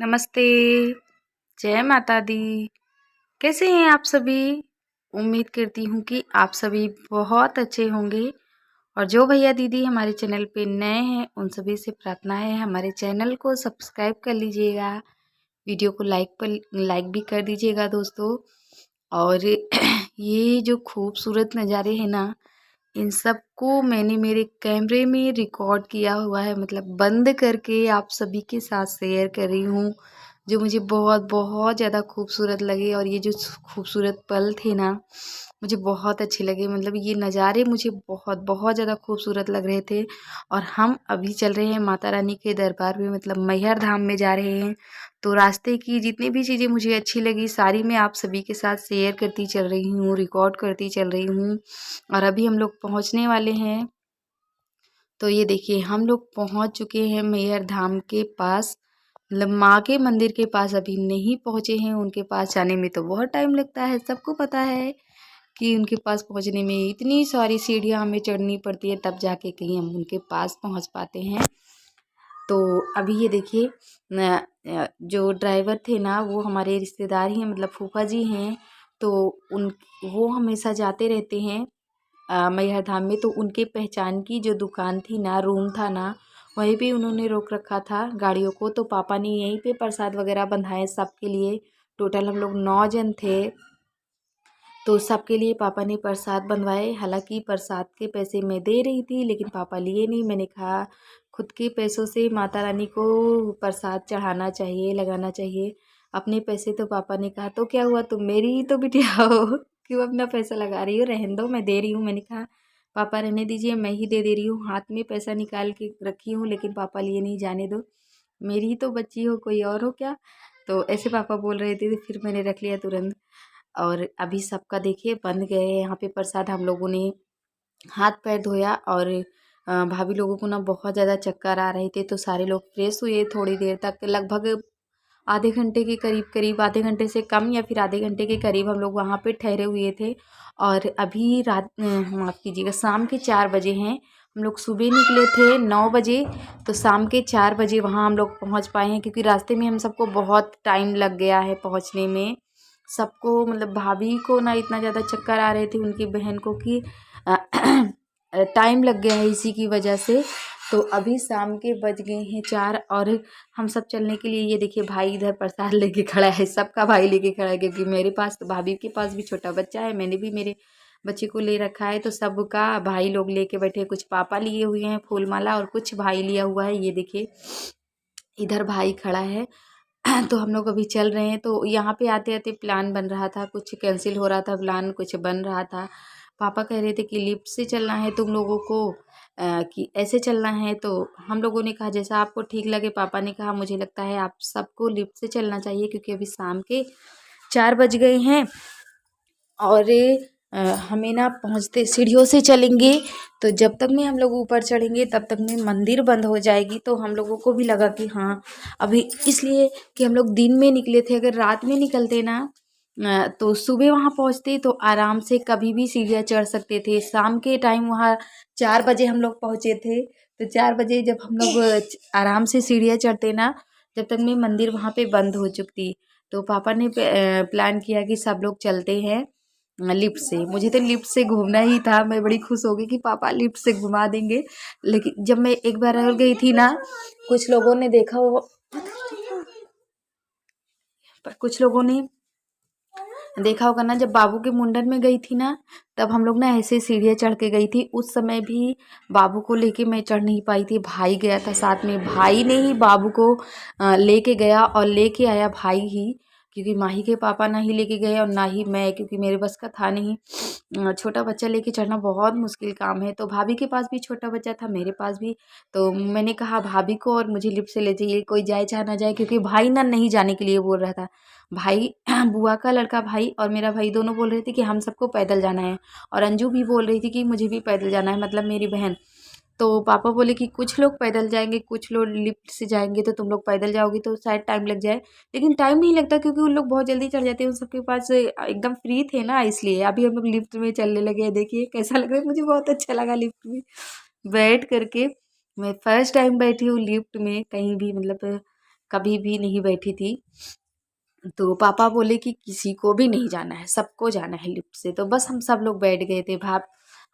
नमस्ते, जय माता दी। कैसे हैं आप सभी? उम्मीद करती हूँ कि आप सभी बहुत अच्छे होंगे। और जो भैया दीदी हमारे चैनल पे नए हैं उन सभी से प्रार्थना है हमारे चैनल को सब्सक्राइब कर लीजिएगा, वीडियो को लाइक भी कर दीजिएगा दोस्तों। और ये जो खूबसूरत नज़ारे हैं ना, इन सबको मैंने मेरे कैमरे में रिकॉर्ड किया हुआ है, मतलब बंद करके आप सभी के साथ शेयर कर रही हूँ, जो मुझे बहुत बहुत ज़्यादा खूबसूरत लगे। और ये जो खूबसूरत पल थे ना, मुझे बहुत अच्छे लगे। मतलब ये नज़ारे मुझे बहुत बहुत ज़्यादा खूबसूरत लग रहे थे। और हम अभी चल रहे हैं माता रानी के दरबार में, मतलब मैहर धाम में जा रहे हैं। तो रास्ते की जितनी भी चीज़ें मुझे अच्छी लगी सारी मैं आप सभी के साथ शेयर करती चल रही हूँ, रिकॉर्ड करती चल रही हूँ। और अभी हम लोग पहुँचने वाले हैं। तो ये देखिए हम लोग पहुँच चुके हैं मैहर धाम के पास, मतलब माँ के मंदिर के पास अभी नहीं पहुँचे हैं। उनके पास जाने में तो बहुत टाइम लगता है, सबको पता है कि उनके पास पहुँचने में इतनी सारी सीढ़ियाँ हमें चढ़नी पड़ती है, तब जाके कहीं हम उनके पास पहुँच पाते हैं। तो अभी ये देखिए जो ड्राइवर थे ना वो हमारे रिश्तेदार ही हैं, मतलब फूफा जी हैं। तो उन वो हमेशा जाते रहते हैं मैहर धाम में। तो उनके पहचान की जो दुकान थी ना, रूम था ना, वहीं पे उन्होंने रोक रखा था गाड़ियों को। तो पापा ने यहीं पे प्रसाद वगैरह बंधाए सबके लिए। टोटल हम लोग 9 जन थे, तो सबके लिए पापा ने प्रसाद बनवाए। हालांकि प्रसाद के पैसे मैं दे रही थी लेकिन पापा लिए नहीं। मैंने कहा खुद के पैसों से माता रानी को प्रसाद चढ़ाना चाहिए, लगाना चाहिए। अपने पैसे तो पापा ने कहा तो क्या हुआ, तुम मेरी ही तो बिटिया हो, क्यों अपना पैसा लगा रही हो, रहने दो मैं दे रही हूँ। मैंने कहा पापा रहने दीजिए, मैं ही दे रही हूँ, हाथ में पैसा निकाल के रखी हूँ लेकिन पापा लिए नहीं, जाने दो, मेरी ही तो बच्ची हो, कोई और हो क्या। तो ऐसे पापा बोल रहे थे, तो फिर मैंने रख लिया तुरंत। और अभी सबका देखिए बन गए यहाँ पे प्रसाद। हम लोगों ने हाथ पैर धोया और भाभी लोगों को ना बहुत ज़्यादा चक्कर आ रहे थे, तो सारे लोग फ्रेश हुए थोड़ी देर तक, लगभग आधे घंटे के करीब, आधे घंटे से कम या फिर आधे घंटे के करीब हम लोग वहाँ पे ठहरे हुए थे। और अभी रात माफ़ कीजिएगा, शाम के 4 बजे हैं। हम लोग सुबह निकले थे 9 बजे, तो शाम के 4 बजे वहाँ हम लोग पहुँच पाए हैं, क्योंकि रास्ते में हम सबको बहुत टाइम लग गया है पहुँचने में। सबको, मतलब भाभी को ना इतना ज़्यादा चक्कर आ रहे थे उनकी बहन को कि टाइम लग गया है इसी की वजह से। तो अभी शाम के बज गए हैं 4 और हम सब चलने के लिए, ये देखिए भाई इधर प्रसाद लेके खड़ा है, सबका भाई लेके खड़ा है, क्योंकि मेरे पास तो भाभी के पास भी छोटा बच्चा है, मैंने भी मेरे बच्चे को ले रखा है, तो सबका भाई लोग लेके बैठे। कुछ पापा लिए हुए हैं फूल माला और कुछ भाई लिया हुआ है, ये देखिए इधर भाई खड़ा है। तो हम लोग अभी चल रहे हैं। तो यहाँ पे आते आते प्लान बन रहा था, कुछ कैंसिल हो रहा था प्लान, कुछ बन रहा था। पापा कह रहे थे कि लिफ्ट से चलना है तुम लोगों को कि ऐसे चलना है। तो हम लोगों ने कहा जैसा आपको ठीक लगे। पापा ने कहा मुझे लगता है आप सबको लिफ्ट से चलना चाहिए, क्योंकि अभी शाम के 4 बज गए हैं और हमें ना पहुँचते सीढ़ियों से चलेंगे, तो जब तक में हम लोग ऊपर चढ़ेंगे तब तक में मंदिर बंद हो जाएगी। तो हम लोगों को भी लगा कि हाँ अभी, इसलिए कि हम लोग दिन में निकले थे, अगर रात में निकलते ना तो सुबह वहाँ पहुँचते तो आराम से कभी भी सीढ़ियाँ चढ़ सकते थे। शाम के टाइम वहाँ 4 बजे हम लोग पहुँचे थे, तो 4 बजे जब हम लोग आराम से सीढ़ियाँ चढ़ते ना, जब तक में मंदिर वहाँ पे बंद हो चुकती। तो पापा ने प्लान किया कि सब लोग चलते हैं लिफ्ट से। मुझे तो लिफ्ट से घूमना ही था, मैं बड़ी खुश हो गई कि पापा लिफ्ट से घुमा देंगे। लेकिन जब मैं एक बार और गई थी ना, कुछ लोगों ने देखा वो, कुछ लोगों ने देखा होगा ना, जब बाबू के मुंडन में गई थी ना, तब हम लोग ना ऐसे सीढ़ियाँ चढ़ के गई थी। उस समय भी बाबू को लेके मैं चढ़ नहीं पाई थी, भाई गया था साथ में, भाई ने ही बाबू को लेके गया और लेके आया भाई ही, क्योंकि माही के पापा ना ही लेके गए और ना ही मैं, क्योंकि मेरे बस का था नहीं। छोटा बच्चा लेके चढ़ना बहुत मुश्किल काम है। तो भाभी के पास भी छोटा बच्चा था, मेरे पास भी। तो मैंने कहा भाभी को और मुझे लिफ्ट से ले जाइए, कोई जाए चाहे ना जाए, क्योंकि भाई ना नहीं जाने के लिए बोल रहा था। भाई बुआ का लड़का भाई और मेरा भाई दोनों बोल रहे थे कि हम सबको पैदल जाना है, और अंजू भी बोल रही थी कि मुझे भी पैदल जाना है, मतलब मेरी बहन। तो पापा बोले कि कुछ लोग पैदल जाएंगे, कुछ लोग लिफ्ट से जाएंगे, तो तुम लोग पैदल जाओगी तो शायद टाइम लग जाए। लेकिन टाइम नहीं लगता, क्योंकि उन लोग बहुत जल्दी चढ़ जाते हैं, उन सबके पास एकदम फ्री थे ना, इसलिए। अभी हम लोग लिफ्ट में चलने लगे हैं, देखिए कैसा लग रहा है, मुझे बहुत अच्छा लगा लिफ्ट में बैठ करके। मैं फर्स्ट टाइम बैठी हूँ लिफ्ट में कहीं भी, मतलब कभी भी नहीं बैठी थी। तो पापा बोले कि किसी को भी नहीं जाना है, सबको जाना है लिफ्ट से। तो बस हम सब लोग बैठ गए थे।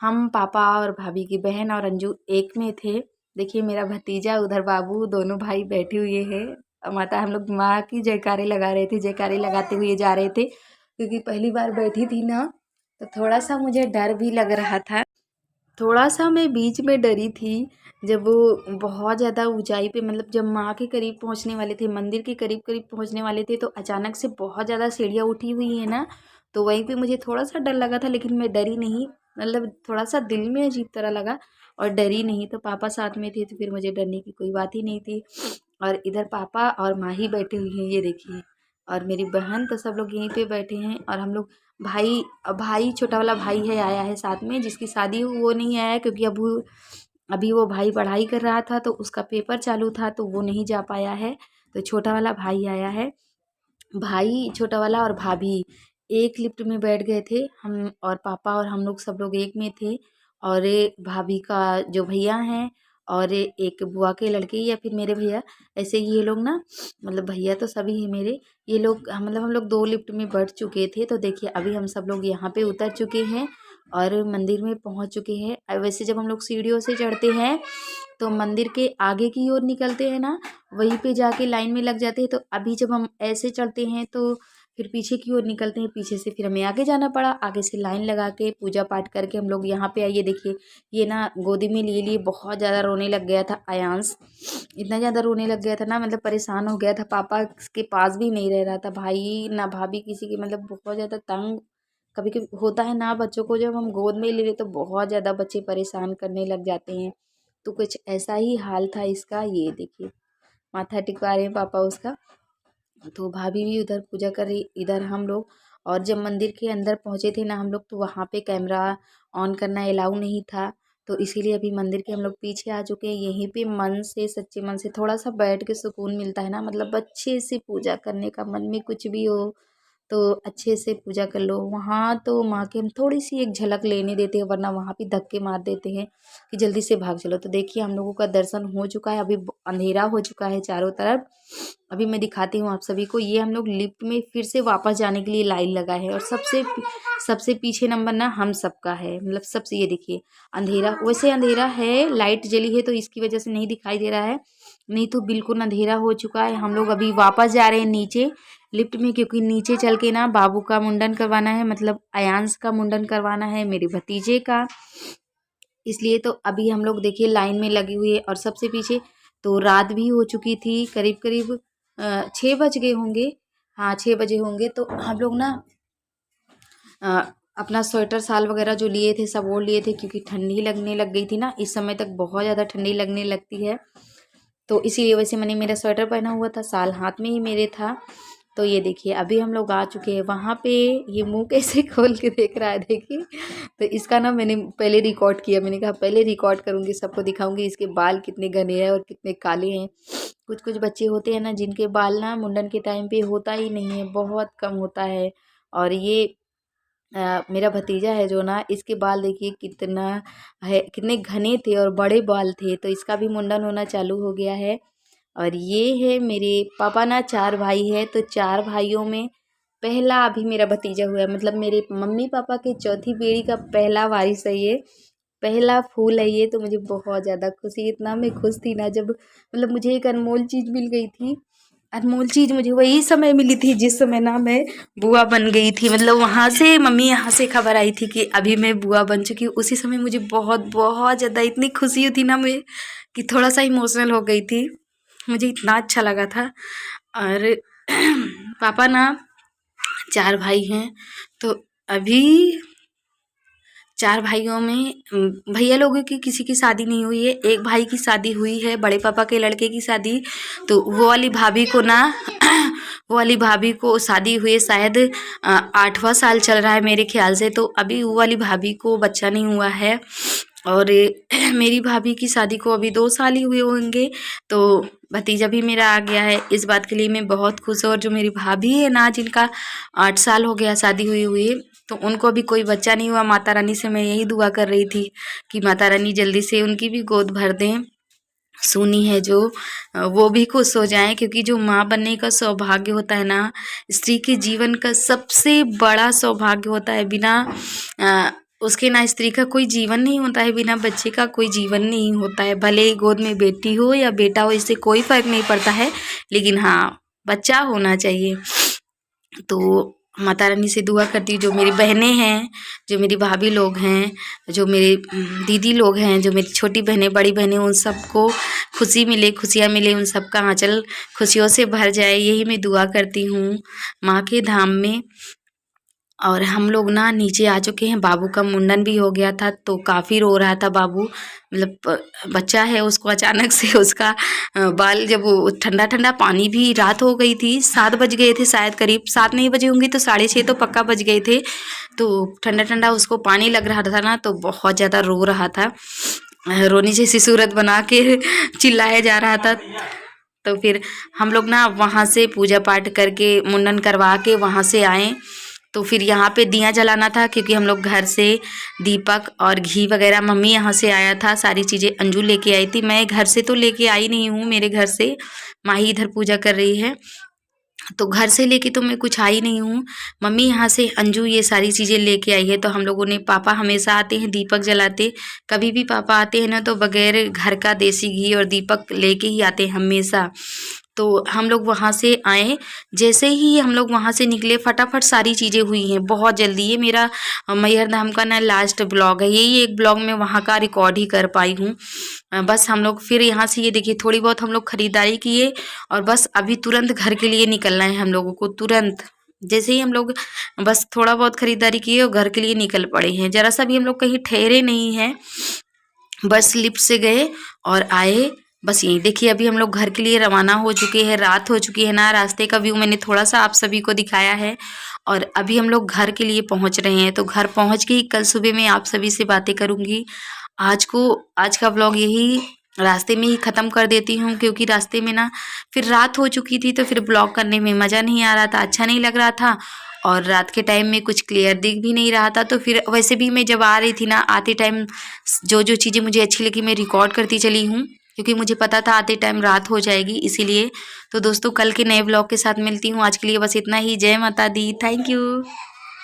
हम, पापा और भाभी की बहन और अंजू एक में थे। देखिए मेरा भतीजा, उधर बाबू, दोनों भाई बैठे हुए हैं। माता, हम लोग माँ की जयकारे लगा रहे थे, जयकारे लगाते हुए जा रहे थे, क्योंकि पहली बार बैठी थी ना, तो थोड़ा सा मुझे डर भी लग रहा था। थोड़ा सा मैं बीच में डरी थी, जब वो बहुत ज़्यादा ऊंचाई पे, मतलब जब माँ के करीब पहुँचने वाले थे, मंदिर के करीब करीब पहुँचने वाले थे, तो अचानक से बहुत ज़्यादा सीढ़ियाँ उठी हुई है ना, तो वहीं पे मुझे थोड़ा सा डर लगा था, लेकिन मैं डरी नहीं। मतलब थोड़ा सा दिल में अजीब तरह लगा और डरी नहीं। तो पापा साथ में थे तो फिर मुझे डरने की कोई बात ही नहीं थी। और इधर पापा और माँ ही बैठे हुए हैं, ये देखिए, और मेरी बहन, तो सब लोग यहीं पे बैठे हैं। और हम लोग भाई, भाई छोटा वाला भाई है, आया है साथ में, जिसकी शादी वो नहीं आया क्योंकि अब अभी वो भाई पढ़ाई कर रहा था, तो उसका पेपर चालू था, तो वो नहीं जा पाया है। तो छोटा वाला भाई आया है। भाई छोटा वाला और भाभी एक लिफ्ट में बैठ गए थे। हम और पापा और हम लोग सब लोग एक में थे। और भाभी का जो भैया हैं, और एक बुआ के लड़के या फिर मेरे भैया, ऐसे ही ये लोग ना, मतलब भैया तो सभी हैं मेरे, ये लोग मतलब हम लोग 2 लिफ्ट में बैठ चुके थे। तो देखिए अभी हम सब लोग यहाँ पे उतर चुके हैं और मंदिर में पहुँच चुके हैं। वैसे जब हम लोग सीढ़ियों से चढ़ते हैं तो मंदिर के आगे की ओर निकलते हैं ना, वहीं पे जाके लाइन में लग जाते हैं। तो अभी जब हम ऐसे चढ़ते हैं तो फिर पीछे की ओर निकलते हैं, पीछे से फिर हमें आगे जाना पड़ा। आगे से लाइन लगा के पूजा पाठ करके हम लोग यहाँ पे आइए। देखिए ये ना गोदी में लिए लिए बहुत ज़्यादा रोने लग गया था आयांश, इतना ज़्यादा रोने लग गया था ना, मतलब परेशान हो गया था। पापा के पास भी नहीं रह रहा था, भाई ना भाभी किसी की, मतलब बहुत ज़्यादा तंग। कभी कभी होता है ना बच्चों को, जब हम गोद में ले लेते तो बहुत ज़्यादा बच्चे परेशान करने लग जाते हैं। तो कुछ ऐसा ही हाल था इसका। ये देखिए माथा टिका रहे हैं पापा उसका। तो भाभी भी उधर पूजा कर रही, इधर हम लोग। और जब मंदिर के अंदर पहुँचे थे ना हम लोग, तो वहाँ पे कैमरा ऑन करना अलाउ नहीं था। तो इसीलिए अभी मंदिर के हम लोग पीछे आ चुके हैं। यहीं पे मन से, सच्चे मन से थोड़ा सा बैठ के सुकून मिलता है ना, मतलब अच्छे से पूजा करने का, मन में कुछ भी हो तो अच्छे से पूजा कर लो। वहाँ तो माँ के हम थोड़ी सी एक झलक लेने देते हैं, वरना वहाँ पे धक्के मार देते हैं कि जल्दी से भाग चलो। तो देखिए हम लोगों का दर्शन हो चुका है, अभी अंधेरा हो चुका है चारों तरफ। अभी मैं दिखाती हूँ आप सभी को। ये हम लोग लिफ्ट में फिर से वापस जाने के लिए लाइन लगा है, और सबसे पीछे नंबर ना हम सबका है, मतलब सबसे। ये देखिए अंधेरा, वैसे अंधेरा है, लाइट जली है तो इसकी वजह से नहीं दिखाई दे रहा है, नहीं तो बिल्कुल अंधेरा हो चुका है। हम लोग अभी वापस जा रहे हैं नीचे लिफ्ट में, क्योंकि नीचे चल के ना बाबू का मुंडन करवाना है, मतलब अयांश का मुंडन करवाना है, मेरे भतीजे का। इसलिए तो अभी हम लोग देखिए लाइन में लगी हुई है। और सबसे पीछे तो रात भी हो चुकी थी, करीब करीब 6 बज गए होंगे। हाँ 6 बजे होंगे। तो हम लोग ना अ, अपना स्वेटर शाल वगैरह जो लिए थे सब ओढ़ लिए थे, क्योंकि ठंडी लगने लग गई थी ना, इस समय तक बहुत ज़्यादा ठंडी लगने लगती है। तो इसीलिए वैसे मैंने मेरा स्वेटर पहना हुआ था, शाल हाथ में ही मेरे था। तो ये देखिए अभी हम लोग आ चुके हैं वहाँ पे। ये मुंह कैसे खोल के देख रहा है देखिए। तो इसका ना मैंने पहले रिकॉर्ड किया, मैंने कहा पहले रिकॉर्ड करूँगी, सबको दिखाऊंगी इसके बाल कितने घने हैं और कितने काले हैं। कुछ कुछ बच्चे होते हैं ना जिनके बाल ना मुंडन के टाइम पे होता ही नहीं है, बहुत कम होता है। और ये मेरा भतीजा है जो ना, इसके बाल देखिए कितना है, कितने घने थे और बड़े बाल थे। तो इसका भी मुंडन होना चालू हो गया है। और ये है मेरे पापा ना, 4 भाई है, तो 4 भाइयों में पहला अभी मेरा भतीजा हुआ है, मतलब मेरे मम्मी पापा के चौथी पीढ़ी का पहला वारिस है ये, पहला फूल है ये। तो मुझे बहुत ज़्यादा खुशी, इतना मैं खुश थी ना, जब मतलब मुझे एक अनमोल चीज़ मिल गई थी। अनमोल चीज़ मुझे वही समय मिली थी जिस समय ना मैं बुआ बन गई थी, मतलब वहाँ से मम्मी यहाँ से खबर आई थी कि अभी मैं बुआ बन चुकी हूँ। उसी समय मुझे बहुत बहुत ज़्यादा इतनी खुशी हुई थी ना मैं, कि थोड़ा सा इमोशनल हो गई थी, मुझे इतना अच्छा लगा था। और पापा ना 4 भाई हैं, तो अभी 4 भाइयों में भैया लोगों की किसी की शादी नहीं हुई है। एक भाई की शादी हुई है, बड़े पापा के लड़के की शादी। तो वो वाली भाभी को ना वो वाली भाभी को शादी हुई है, शायद 8वां साल चल रहा है मेरे ख्याल से। तो अभी वो वाली भाभी को बच्चा नहीं हुआ है। और मेरी भाभी की शादी को अभी 2 साल ही हुए होंगे। तो भतीजा भी मेरा आ गया है, इस बात के लिए मैं बहुत खुश हूँ। और जो मेरी भाभी है ना, जिनका 8 साल हो गया शादी हुई हुई, तो उनको अभी कोई बच्चा नहीं हुआ। माता रानी से मैं यही दुआ कर रही थी कि माता रानी जल्दी से उनकी भी गोद भर दें। सुनी है जो वो भी खुश हो जाएं, क्योंकि जो माँ बनने का सौभाग्य होता है ना, स्त्री के जीवन का सबसे बड़ा सौभाग्य होता है। बिना उसके ना स्त्री का कोई जीवन नहीं होता है, बिना बच्चे का कोई जीवन नहीं होता है। भले ही गोद में बेटी हो या बेटा हो, इससे कोई फर्क नहीं पड़ता है, लेकिन हाँ, बच्चा होना चाहिए। तो माता रानी से दुआ करती हूँ, जो मेरी बहनें हैं, जो मेरी भाभी लोग हैं, जो मेरे दीदी लोग हैं, जो मेरी छोटी बहनें, बड़ी बहनें, उन सबको खुशी मिले, खुशियाँ मिले, उन सबका आंचल खुशियों से भर जाए, यही मैं दुआ करती हूँ माँ के धाम में। और हम लोग ना नीचे आ चुके हैं, बाबू का मुंडन भी हो गया था, तो काफ़ी रो रहा था बाबू। मतलब बच्चा है, उसको अचानक से उसका बाल, जब वो ठंडा ठंडा पानी, भी रात हो गई थी, 7 बज गए थे शायद, करीब 7 नहीं बजे होंगे तो 6:30 तो पक्का बज गए थे। तो ठंडा ठंडा उसको पानी लग रहा था ना, तो बहुत ज़्यादा रो रहा था, रोनी जैसी सूरत बना के चिल्लाया जा रहा था। तो फिर हम लोग ना वहाँ से पूजा पाठ करके, मुंडन करवा के वहाँ से आए। तो फिर यहाँ पे दिया जलाना था, क्योंकि हम लोग घर से दीपक और घी वगैरह, मम्मी यहाँ से आया था, सारी चीज़ें अंजू लेके आई थी। मैं घर से तो लेके आई नहीं हूँ, मेरे घर से माँ ही इधर पूजा कर रही है, तो घर से लेके तो मैं कुछ आई नहीं हूँ। मम्मी यहाँ से अंजू ये सारी चीज़ें लेके आई है। तो हम लोगों ने, पापा हमेशा आते हैं दीपक जलाते, कभी भी पापा आते हैं ना तो बगैर घर का देसी घी और दीपक लेके ही आते हैं हमेशा। तो हम लोग वहाँ से आए, जैसे ही हम लोग वहाँ से निकले, फटाफट सारी चीज़ें हुई हैं बहुत जल्दी। ये मेरा मैहर धाम का ना लास्ट ब्लॉग है, यही एक ब्लॉग मैं वहाँ का रिकॉर्ड ही कर पाई हूँ। बस हम लोग फिर यहाँ से, ये देखिए, थोड़ी बहुत हम लोग खरीदारी किए और बस अभी तुरंत घर के लिए निकलना है हम लोगों को। तुरंत जैसे ही हम लोग बस थोड़ा बहुत खरीदारी किए और घर के लिए निकल पड़े हैं, ज़रा सा भी हम लोग कहीं ठहरे नहीं हैं, बस लिफ्ट से गए और आए। बस यही देखिए, अभी हम लोग घर के लिए रवाना हो चुके हैं, रात हो चुकी है ना। रास्ते का व्यू मैंने थोड़ा सा आप सभी को दिखाया है, और अभी हम लोग घर के लिए पहुंच रहे हैं। तो घर पहुंच के ही कल सुबह मैं आप सभी से बातें करूंगी। आज का व्लॉग यही रास्ते में ही ख़त्म कर देती हूँ, क्योंकि रास्ते में ना फिर रात हो चुकी थी, तो फिर ब्लॉग करने में मज़ा नहीं आ रहा था, अच्छा नहीं लग रहा था, और रात के टाइम में कुछ क्लियर दिख भी नहीं रहा था। तो फिर वैसे भी मैं जब आ रही थी ना, आते टाइम जो जो चीज़ें मुझे अच्छी लगी मैं रिकॉर्ड करती चली हूँ, क्योंकि मुझे पता था आते टाइम रात हो जाएगी, इसीलिए। तो दोस्तों, कल के नए ब्लॉग के साथ मिलती हूँ। आज के लिए बस इतना ही। जय माता दी, थैंक यू।